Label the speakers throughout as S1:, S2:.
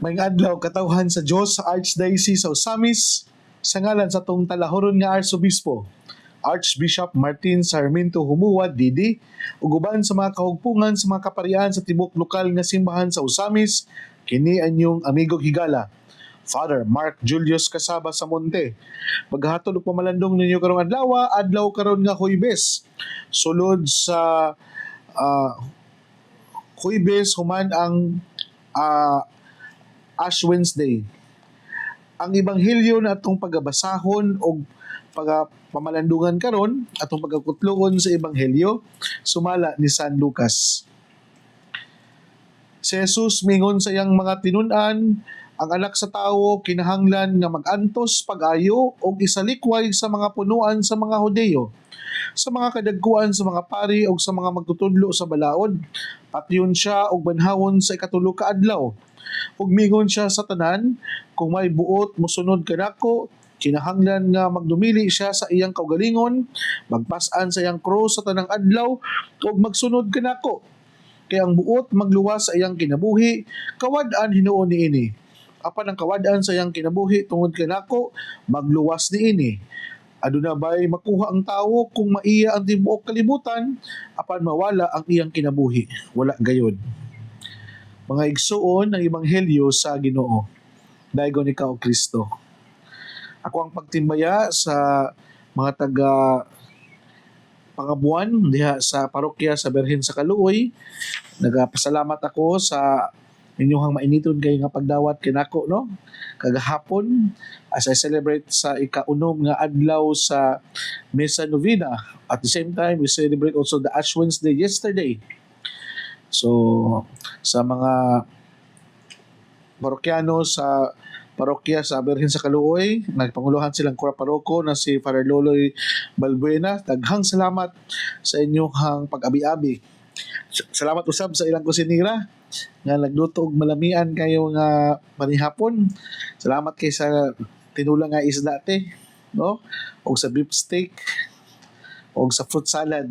S1: May adlaw katawhan sa Dios sa Archdiocese sa Osamis sa ngalan sa tong talahoron nga Arsobispo Archbishop Martin Sarmiento Humuad Didi ug uban sa mga kahugpungan sa mga kaparian sa tibok lokal nga simbahan sa Osamis kini anyong amigong higala Father Mark Julius Casaba sa Monte. Maghatod og pamalandong ninyo karong adlaw karon nga Huwebes. Sulod sa Huwebes human ang Ash Wednesday. Ang ebanghelyo na atong pagabasahon o pamalandungan karon atong pagkakutloon sa ebanghelyo sumala ni San Lucas. Si Jesus mingon sa iyang mga tinun-an, ang anak sa tawo kinahanglan nga mag-antos pag-ayo o isalikway sa mga punuan sa mga Hudeyo, sa mga kadagkuan sa mga pari o sa mga magtutudlo sa balaod. Patyon siya og banhawon sa ikatulo ka adlaw. Ug mingon siya sa tanan, kung may buot mosunod kanako, kinahanglan nga magdumili siya sa iyang kaugalingon, magpas-an sa iyang cross sa tanang adlaw ug magsunod kanako. Kay ang buot magluwas sa iyang kinabuhi, kawad-an hinuon niini. Apan ang kawad-an sa iyang kinabuhi tungod kanako, magluwas niini. Aduna ba'y makuha ang tawo kung maiya ang tibuok kalibutan, apan mawala ang iyang kinabuhi? Wala gayod. Mga igsuon ng ebanghelyo sa Ginoo. Daygon ikaw Kristo. Ako ang pagtimbaya sa mga taga Pangabuan diha sa parokya sa Birhen sa Kaluoy. Nagapasalamat ako sa inyong mainiton kay nga pagdawat kinako no kagahapon as I celebrate sa ikaunom nga adlaw sa Mesa Novena. At the same time we celebrate also the Ash Wednesday yesterday. So sa mga parokyano sa parokya sa Birhen sa Kaluoy, nagpanguluhan silang kora paroko na si Father Loloy Balbuena. Daghang salamat sa inyong pag-abi-abi. Salamat usab sa ilang kusinira nga nagluto og malamian kayo nga panihapon. Salamat kay sa tinulang nga isda te, no? Og sa beef steak og sa fruit salad.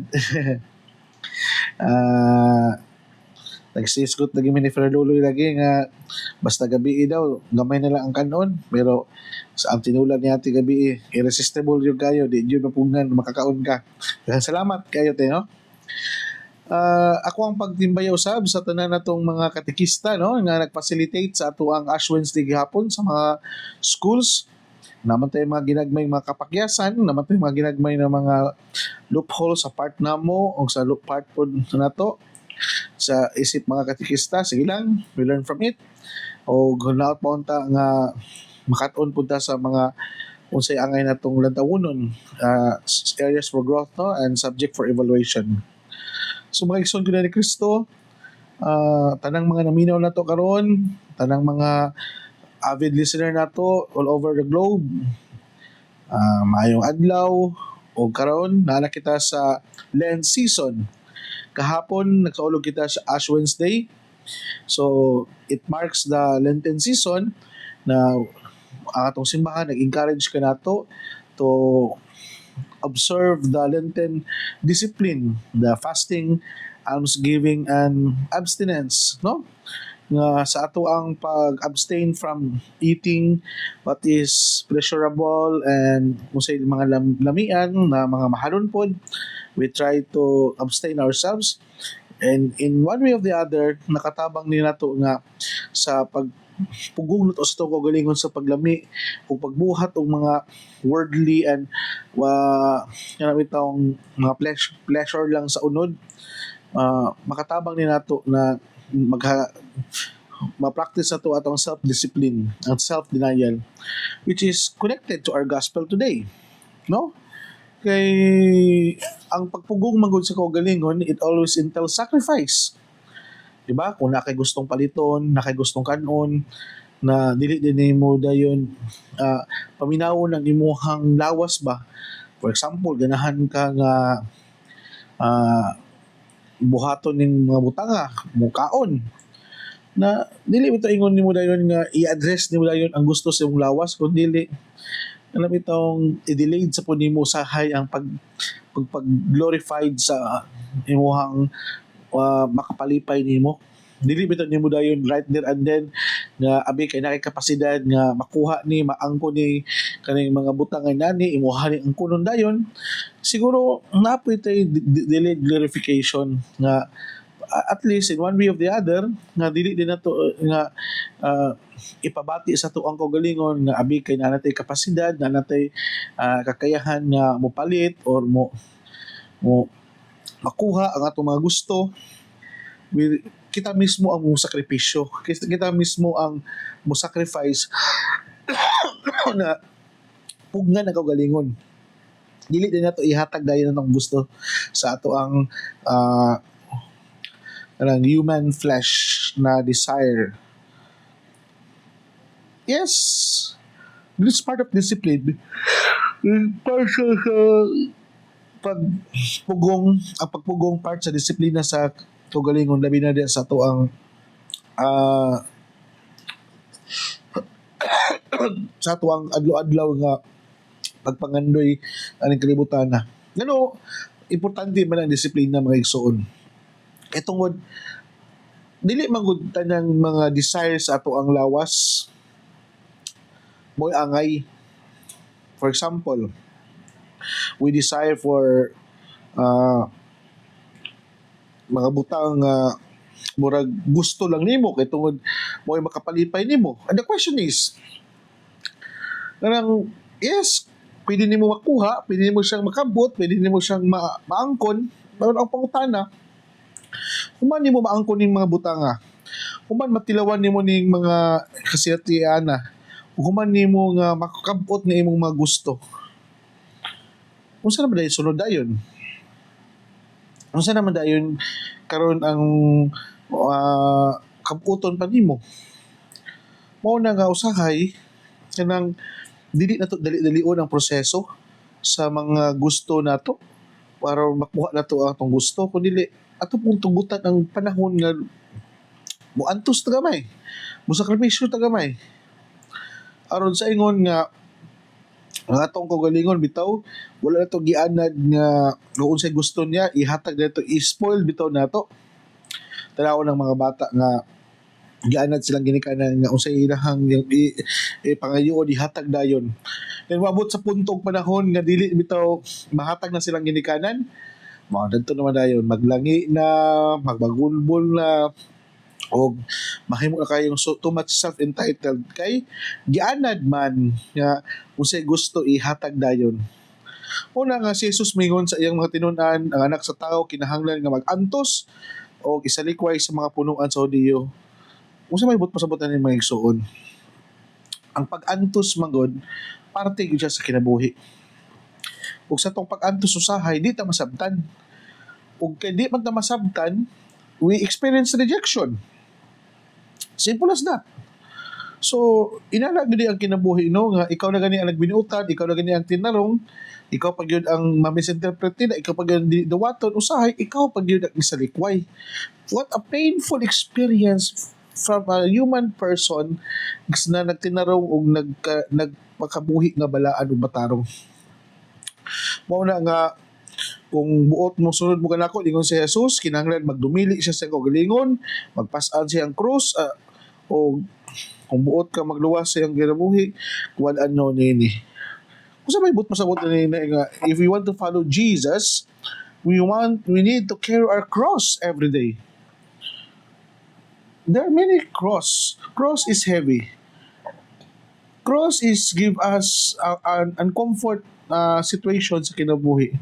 S1: Nagsisgot lagi ni Father Loloy lagi nga basta gabi daw gamay na lang ang kanon, pero sa ang tinulan niya ati gabi irresistible yung kayo, di yun mapungan makakaon ka. Salamat kayo te, no? Ako ang pagtimbaya usab sa tanan natong mga katekista no nga nag-facilitate sa ato ang Ash Wednesday gihapon sa mga schools. Naman tayo mga ginagmay mga kapakyasan, naman tayo mga ginagmay na mga loophole sa part namo o sa part po nato sa isip mga katekista. Sige lang, we learn from it. O gunaot pa unta nga makaton punta sa mga unsay angay natong lantawunon, areas for growth no and subject for evaluation. So mga igsoon ko na ni Kristo, tanang mga naminaw na to karon, tanang mga avid listener na to all over the globe, maayong adlaw, o karon naala kita sa Lent season. Kahapon nagkaulog kita sa Ash Wednesday, so it marks the Lenten season na ang atong simbahan nag-encourage ka nato to observe the Lenten discipline, the fasting, almsgiving, and abstinence, no? Nga sa ato ang pag-abstain from eating what is pleasurable and musay mga lamian na mga mahalon pod. We try to abstain ourselves, and in one way or the other nakatabang ni nato nga sa pugulot o sa ito kagalingon sa paglami o pagbuhat o mga worldly and mga pleasure lang sa unod. Makatabang ni nato na ma-practice na to atong self-discipline at self-denial, which is connected to our gospel today, no? Kay ang pagpugong manggod sa kagalingon, it always entails sacrifice. Diba? Kung nakay gustong paliton, nakay gustong kanon, na dili din mo dayon paminawon ang imuhang lawas ba. For example, ganahan ka nga buhaton ning mga butanga, mukaon. Na dili mo ingon nimo dayon nga i-address nimo dayon ang gusto sa imong lawas, kun dili alam itong i-delayed sa po nimo sahay ang pag-glorified sa imuhang makapalipay nimo. Dili bitaw nimo dayon right there and then nga abi kay nakay kapasidad nga makuha ni maangko ni kaning mga butang nga nani imuha ni ang kunon dayon, siguro napoy tay delayed glorification nga at least in one way of the other nga dili din nato nga ipabati sa tuang kaugalingon nga abi kay nanatay kapasidad, nanatay kakayahan nga mopalit or mo makuha ang atong mga gusto. Kita mismo ang mo sakripisyo, kita mismo ang mo sacrifice na pugnan ang kaugalingon. Dili din nato ihatag dayon ang gusto sa ato ang human flesh na desire. Yes, this is part of discipline. Part siya sa ang pagpugong part sa disiplina sa kaugalingon, labi na din sa ato ang sa ato ang adlaw-adlaw nga pagpangandoy aning kalibutan na. Ngano importante man ang disiplina mga igsoon. Kay tungod dili man gud tanang mga desire sa ato ang lawas mo'y angay. For example, we desire for mga butang murag gusto lang nimo kay tungod mo'y makapalipay nimo. And the question is, kanang yes, pwede nimo makuha, pwede nimo siyang makabot, pwede nimo siyang maangkon, pero ang pangutana, human nimo maangkon ning mga butanga, human matilawan nimo ning mga kasiyatiana, human nimo nga makakabot nga imong mga gusto. Unsa naman dayon sunod dayon? Unsa naman dayon karon ang kabuton pa nimo? Mao na nga usahay kanang dili nato dali-dalion ang proseso sa mga gusto nato para makuha nato ang atong gusto, kundi ato pong tugutan ang panahon nga muantos ta gamay, musakripisyo ta gamay aron sa ingon nga ang atong kaugalingon bitaw wala na to gianad nga kung unsay gusto niya ihatag nato, i-spoil bitaw nato. Tanawon ng mga bata nga gianad silang ginikanan nga unsay ilahang pangayoon ihatag dayon. Then mabot sa puntong panahon nga dili bitaw mahatag na silang ginikanan, mao dadto naman dayon maglangi na, magbagulbol na, o mahimo na kayong too much self-entitled kay gianad man nga unsay gusto ihatag dayon. Una nga si Jesus mingon sa iyang mga tinun-an, ang anak sa tao kinahanglan nga mag-antos o isalikway sa mga punuan sa Hudiyo. Unsa may pasabutan ni mga igsoon? Ang pag-antos magod parte gyud siya sa kinabuhi. Ug sa tong pag-antos usahay di ta masabtan. Ug kay di man ta masabtan, we experience rejection. Simple as that. So, inala gani ang kinabuhi no nga ikaw na gani ang nagbinuutan, ikaw na gani ang tinarong, ikaw pag yun ang ma-misinterpret nila, ikaw pag yun dawaton usahay, ikaw pag yun ang isalikway. What a painful experience from a human person na nagtinarong o nagpakabuhi nga balaan o batarong. Mao na nga kung buot mo sunod mo kanako ingon si Jesus, kinahanglan magdumili siya sa kaugalingon, magpas-an siya ang krus, o kung buot ka magluwas sa iyang ginabuhi, kuwan ano nini. Kung sa may but masabot na nga, if we want to follow Jesus, we need to carry our cross every day. There are many cross. Cross is heavy. Cross is give us an uncomfort situation sa kinabuhi.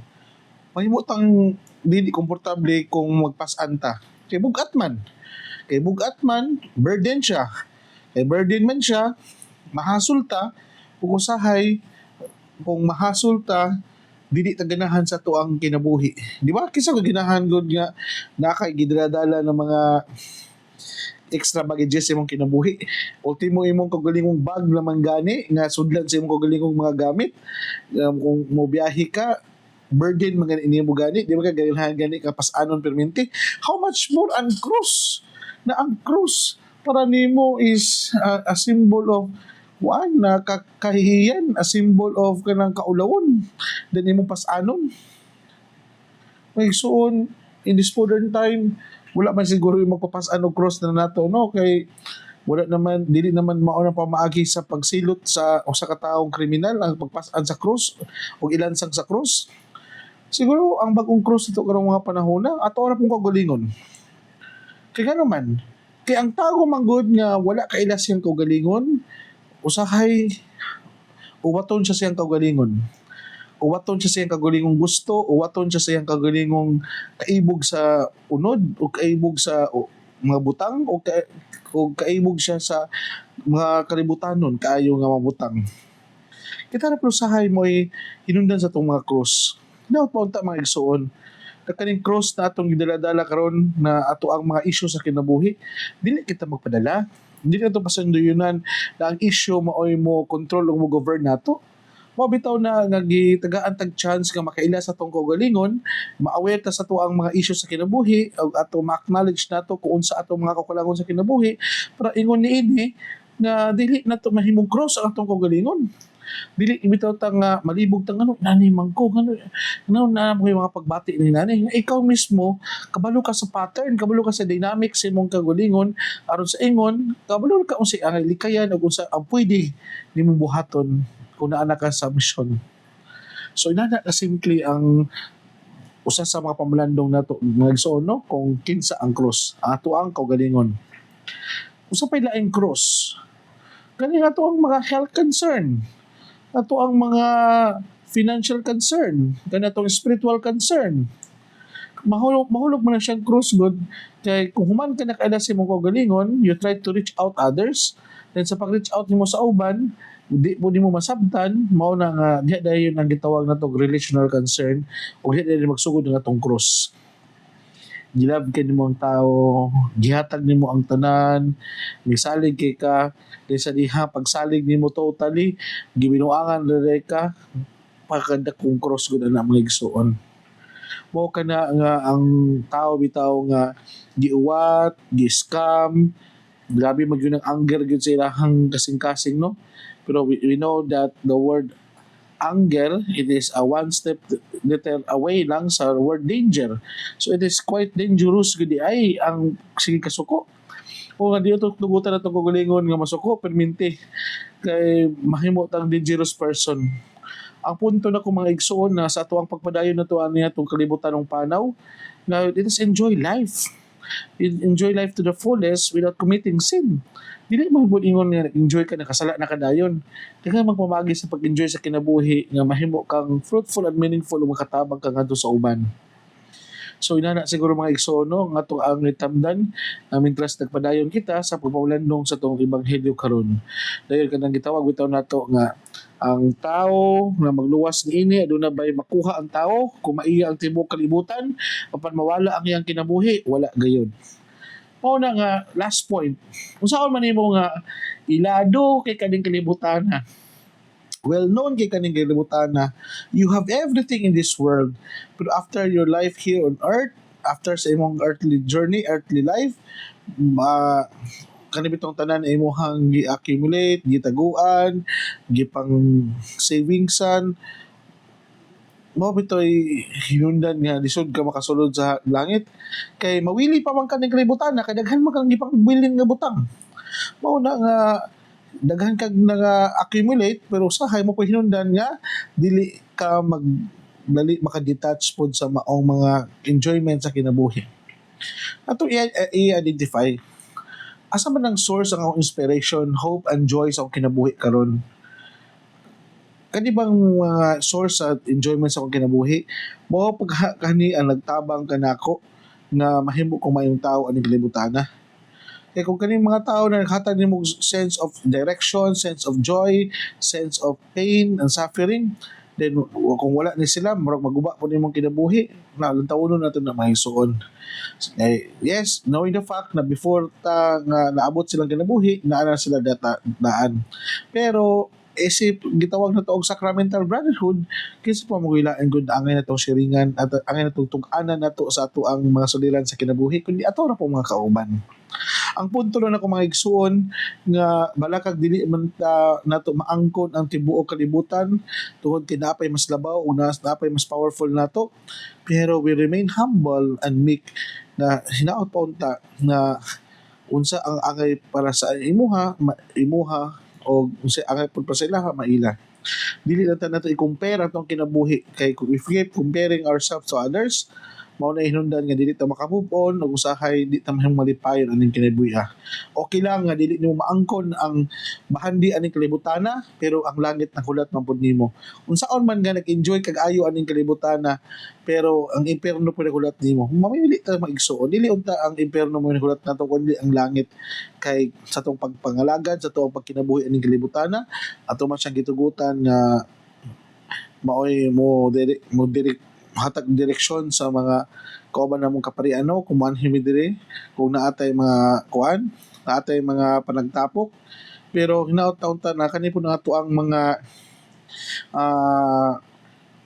S1: Mahimutang dili komportable kung magpas-an ta. Kay bugat man, burden siya. Kay burden man siya, mahasol ta, ug usahay kung mahasol ta, dili ta ganahan sa tuang kinabuhi. Di ba? Kisa ko ganahan gud nga nakay gidradala ng mga extra baggages imong kinabuhi. Ultimo imong kaugalingong bag naman gani nga sudlan sa imong kaugalingong mga gamit. Kung mo biyahe ka, burden man gani mo gani, di ba ka ganahan gani kapas-anon perminti. How much more ang cross? Na ang cross para nimo is a symbol of na kahihiyan, a symbol of kanang kaulawon. Then imong pas-anon. May suon in this modern time, wala man siguro yung magpapas-an og cross na nato no kay Wala naman, dili naman mauna pa maagi sa pagsilot sa usa ka taong kriminal ang pagpasan sa krus o ilansang sa krus. Siguro ang bagong krus ito karong mga panahon na ato ra pong kagalingon. Kay gano man, kay ang tao manggod nga wala kailas siyang kaugalingon, usahay uwaton siya siyang kaugalingon. Uwaton siya siyang kaugalingong gusto, uwaton siya siyang kaugalingong kaibog sa unod o kaibog sa mga butang o kaibog siya sa mga kalibutanon kaayo nga mabutang. Kita na pero usahay mo ay hinundan sa itong mga cross. Dapat pa unta mga igsuon na kaning cross na atong gidala-dala karon na ato ang mga issue sa kinabuhi, dili kita magpadala. Hindi na ito pasanduyunan na ang issue maoy mo control o mo govern nato. Mabitaw na nga gitagaan tag chance nga makaila sa atong kaugalingon, ma-aware ta sa to ang mga issue sa kinabuhi, o ato ma-acknowledge nato kung unsa atong mga kakulangon sa kinabuhi, para ingon niini nga dili nato mahimong cross ang atong kaugalingon. Dili bitaw ta nga malibog ta ngano nani mangko ngano na mo yung mga pagbati ni nani. Ikaw mismo kabalo ka sa pattern, kabalo ka sa dynamics sa imong kaugalingon aron sa ingon kabalo ka unsa ang likayan ug unsa ang pwede nimo buhaton kung naa ka sa mission. So inana na simply ang usa sa mga pamalandong nato mga igsoon no kung kinsa ang cross ato ang kaugalingon. Usa pay laing cross kani ato ang mga health concern, ato ang mga financial concern, kani atong spiritual concern. Mahulog man na siyang cross good kay kung human ka nakaila sa imong kaugalingon, you try to reach out others, then sa pag-reach out nimo sa uban di mo masabtan, mao na nga diha dayon ang gitawag natong relational concern o diha dayon magsugod ng atong cross. Gilab ka nimo ang tao, gihatag nimo ang tanan, misalig kay ka, kay sa diha pagsalig nimo totally, gibinuangan dere ka, pagkanda kong cross gud na mga igsuon. Mao kana nga ang tao bitaw nga giuwat, gi-scam, grabe mag yun ang anger gyud sa ilahang kasing-kasing no. Pero we know that the word anger, it is a one step letter away lang sa word danger. So it is quite dangerous gudi ay ang sige kasuko. O nga diyo tugutan na itong kugulingon nga masuko, perminti kay mahimo tang dangerous person. Ang punto na kung mga igsoon na sa ato ang pagpadayon na tuwan niya itong kalibutan ng panaw, na it is enjoy life. Enjoy life to the fullest without committing sin. Dili mo ingon nga enjoy ka nakasala na kadayon. Kaya magpamagi sa pag-enjoy sa kinabuhi nga mahimo kang fruitful and meaningful ug makatabang ka ngadto sa uban. So inana siguro mga igsono nga ato ang itamdan mintras nagpadayon kita sa pagpaulandong sa tong ebanghelyo karon. Dayon kanang gitawag bitaw nato nga ang tao na magluwas niini aduna bay makuha ang tao kung maiya ang tibuok kalibutan apan mawala ang iyang kinabuhi wala gayud. Mao na nga last point. Unsaon man nimo nga ilado kay kaning kalibutan na well known kay kaning kalibutan na you have everything in this world but after your life here on earth, after sa imong earthly journey, earthly life, kani bitong tanan imong gi-accumulate, gitaguan, gipang savingsan, mo bitoy hinundan nga lisod ka makasulod sa langit kay mawili pa man kaning kalibutan na kay daghan man kang gipangbilin nga butang. Mao na nga daghan kag accumulate pero usahay mo pa hinundan nga dili ka dali maka-detach pod sa maong mga enjoyment sa kinabuhi. Ato i-identify asa man ang source ang akong inspiration, hope and joy sa akong kinabuhi karon. Kani bang mga source at enjoyment sa akong kinabuhi mao pag kani ang nagtabang kanako na mahimo kong mayong tao aning kalibutana. Kaya kung kaning mga tao na naghatag nimo sense of direction, sense of joy, sense of pain and suffering, then kung wala ni sila, murag maguba po nimong kinabuhi, na lantawon nato na mahisuon. Yes, knowing the fact na before nga naabot silang kinabuhi, naana sila daan. Pero isip gitawag na to og sacramental brotherhood kinsa pa mo gilain gud angay na tong sharingan at angay na tong tug-anan nato sa ato ang mga suliran sa kinabuhi kundi ato ra po mga kauban. Ang punto lang ako mga igsuon nga balakag dili man nato maangkon ang tibuok kalibutan tungod kay napay mas labaw o napay mas powerful nato, pero we remain humble and meek na hinaot pa unta na unsa ang angay para sa imuha, imuha o unsa angay pud pa sa ilaha maila. Dili na ta nato i-compare atong kinabuhi kay kung if we comparing ourselves to others, mao na hinungdan nga dili ta maka-move on ug usahay di ta mahimong malipayon aning kinabuhi. Okay lang nga dili nimo maangkon ang bahandi aning kalibutana pero ang langit nahulat man pud nimo. Unsaon man nga nag-enjoy kag ayo aning kalibutana pero ang impierno pud nahulat nimo. Mamili ta maigsuon dili unta ang impierno mo nahulat nato kundi ang langit kay sa tong pagpangalagad sa tuong pagkinabuhi aning kalibutana ato man siyang gitugutan nga maoy mo diri hatag direksyon sa mga kauban namong kapariano kung manhimi diri kung naatay mga kuan naatay mga panagtapok pero hinaut-taon ta na kani po na ato ang mga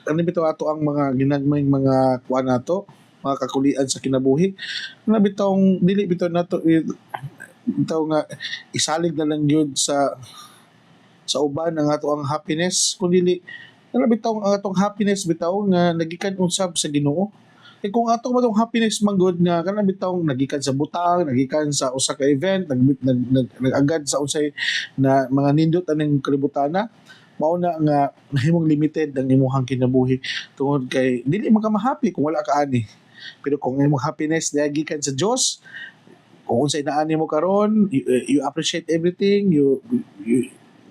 S1: ano bitaw ato ang mga ginagmayng mga kuan nato mga kakulian sa kinabuhi na bitong dili bitaw nato bitaw nga isalig na lang yun sa uban ang ato ang happiness kung dili ano bitaw ang atong happiness bitaw nga nagikan usab sa Ginoo. Kay kung atong matong happiness man good nga kana bitaw nagikan sa butang, nagikan sa usa ka event, nagagad sa unsay na mga nindot aning kalibutana, mao na nga nahimong limited ang imong kinabuhi tungod kay dili man ka ma-happy kung wala ka ani. Pero kung imong happiness gikan sa Dios, kung unsay naani mo karon, you appreciate everything, you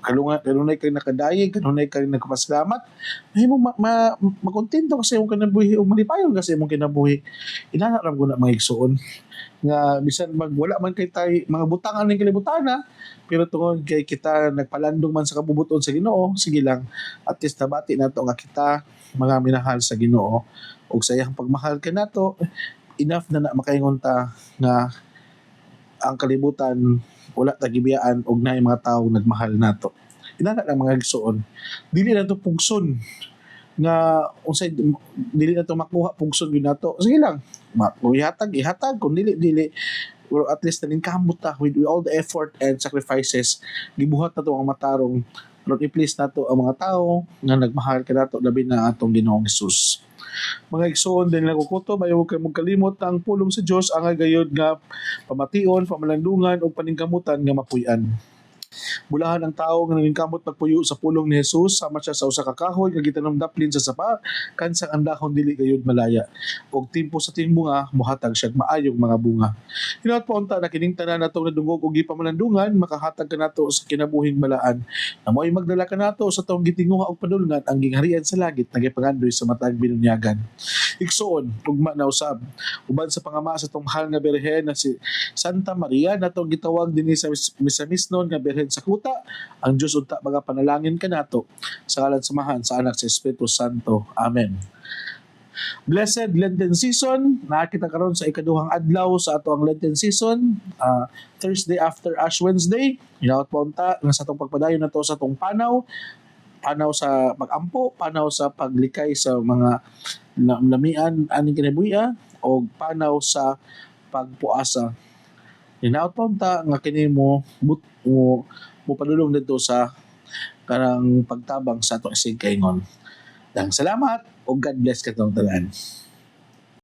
S1: kanunay kay nakadayeg, kanunay kay nagpasalamat, mahimong makontento kasi imong kinabuhi o malipayon kasi imong kinabuhi. Inana ra ko na mga igsuon nga bisan wala man kay tay mga butangan ning kalibutana pero tungod kay kita nagpalandong man sa kabubuton sa Ginoo, sige lang at least nabati nato nga kita mga minahal sa Ginoo ug sa iyang pagmahal kay nato enough na makaingon ta nga ang kalibutan wala ta gibiyaan og naay mga tawo nagmahal nato. Inana lang mga igsuon. Dili na to pugson nga unsay dili na to makuha pugson gyud nato. Sige lang. Ihatag kung dili or at least nanin kamot ta with all the effort and sacrifices gibuhat na to ang matarong pero i-please nato ang mga tawo nga nagmahal kanato labi na atong Ginoong Hesus. Mga igsoon din lang kukuto bayo kay magkalimot ang pulong sa Dios ang gayud nga pamation, pamalandungan ug paningkamutan nga mapuy-an. Bulahan ang tao nga nangingkamot pagpuyo sa pulong ni Jesus sama siya sa usa ka kahoy nga gitanum-daplin sa sapa kansang ang dahon dili gayud malaya ug timpo sa tingbunga mohatag siya maayong mga bunga. Hinaut pa unta na kining tanan natong nadungog ug gipamalandungan makahatag kanato sa kinabuhing balaan na mo'y magdala kanato sa tong gitinguha og padulngan ang gingharian sa langit nagipangandoy sa matag binunyagan. Igsoon ugma na usab uban sa pangama sa tong mahal nga birhen na si Santa Maria natong gitawag dinhi sa misamisnon nga birhen sa kuta ang Dios unta mga panalangin kanato sa ngalan samahan sa anak sa Espiritu Santo. Amen. Blessed Lenten season, nakita karon sa ikaduhang adlaw sa ato ang Lenten season, Thursday after Ash Wednesday. Hinaut pa unta nga sa atong pagpadayon nato sa atong panaw sa pag-ampo, panaw sa paglikay sa mga lamian aning kinabuhi o panaw sa pagpuasa. Hinaut pa unta nga kini mo padulong dito sa kanang pagtabang sa atong isig kaingon. Dang salamat o God bless katong tanan.